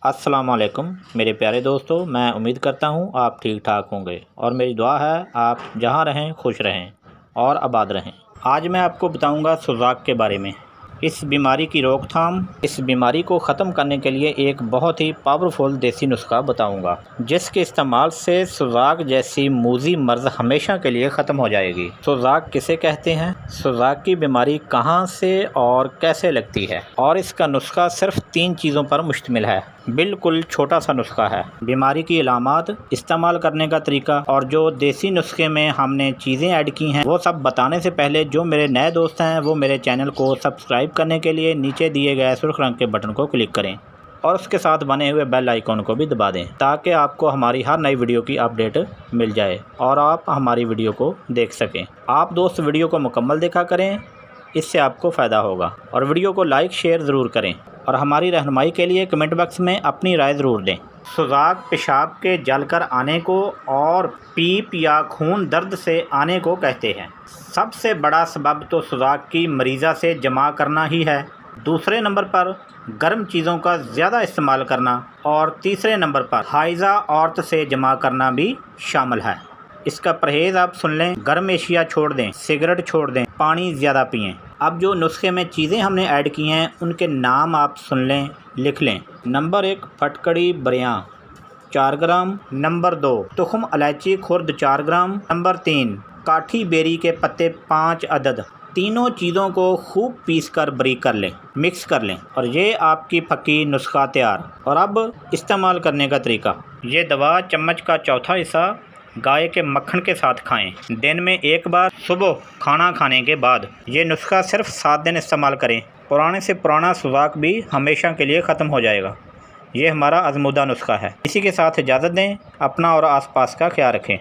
अस्सलामुअलैकुम मेरे प्यारे दोस्तों, मैं उम्मीद करता हूँ आप ठीक ठाक होंगे और मेरी दुआ है आप जहाँ रहें खुश रहें और आबाद रहें। आज मैं आपको बताऊँगा सुजाक के बारे में। इस बीमारी की रोकथाम, इस बीमारी को ख़त्म करने के लिए एक बहुत ही पावरफुल देसी नुस्खा बताऊंगा, जिसके इस्तेमाल से सुजाक जैसी मूजी मर्ज़ हमेशा के लिए ख़त्म हो जाएगी। सुजाक किसे कहते हैं, सुजाक की बीमारी कहां से और कैसे लगती है, और इसका नुस्खा सिर्फ 3 चीज़ों पर मुश्तमिल है। बिल्कुल छोटा सा नुस्खा है। बीमारी की अलामात, इस्तेमाल करने का तरीका और जो देसी नुस्खे में हमने चीज़ें ऐड की हैं वो सब बताने से पहले जो मेरे नए दोस्त हैं वो मेरे चैनल को सब्सक्राइब करने के लिए नीचे दिए गए सुर्ख रंग के बटन को क्लिक करें और उसके साथ बने हुए बेल आइकॉन को भी दबा दें, ताकि आपको हमारी हर नई वीडियो की अपडेट मिल जाए और आप हमारी वीडियो को देख सकें। आप दोस्त वीडियो को मुकम्मल देखा करें, इससे आपको फ़ायदा होगा। और वीडियो को लाइक शेयर ज़रूर करें और हमारी रहनुमाई के लिए कमेंट बॉक्स में अपनी राय ज़रूर दें। सुजाक पेशाब के जलकर आने को और पीप या खून दर्द से आने को कहते हैं। सबसे बड़ा सबब तो सुजाक की मरीज़ा से जमा करना ही है। दूसरे नंबर पर गर्म चीज़ों का ज़्यादा इस्तेमाल करना और तीसरे नंबर पर हाइज़ा औरत से जमा करना भी शामिल है। इसका परहेज़ आप सुन लें, गर्म एशिया छोड़ दें, सिगरेट छोड़ दें, पानी ज़्यादा पिएं। अब जो नुस्खे में चीज़ें हमने ऐड की हैं उनके नाम आप सुन लें, लिख लें। नंबर 1 फटकड़ी बरियाँ 4 ग्राम। नंबर 2 तुखम इलायची खुर्द 4 ग्राम। नंबर 3 काठी बेरी के पत्ते 5 अदद। तीनों चीज़ों को खूब पीस कर बारीक कर लें, मिक्स कर लें और ये आपकी पक्की नुस्खा तैयार। और अब इस्तेमाल करने का तरीका। ये दवा चम्मच का चौथा हिस्सा गाय के मक्खन के साथ खाएं। दिन में 1 बार सुबह खाना खाने के बाद। ये नुस्खा सिर्फ 7 दिन इस्तेमाल करें, पुराने से पुराना सुजाक भी हमेशा के लिए ख़त्म हो जाएगा। ये हमारा आज़मूदा नुस्खा है। इसी के साथ इजाज़त दें। अपना और आसपास का ख्याल रखें।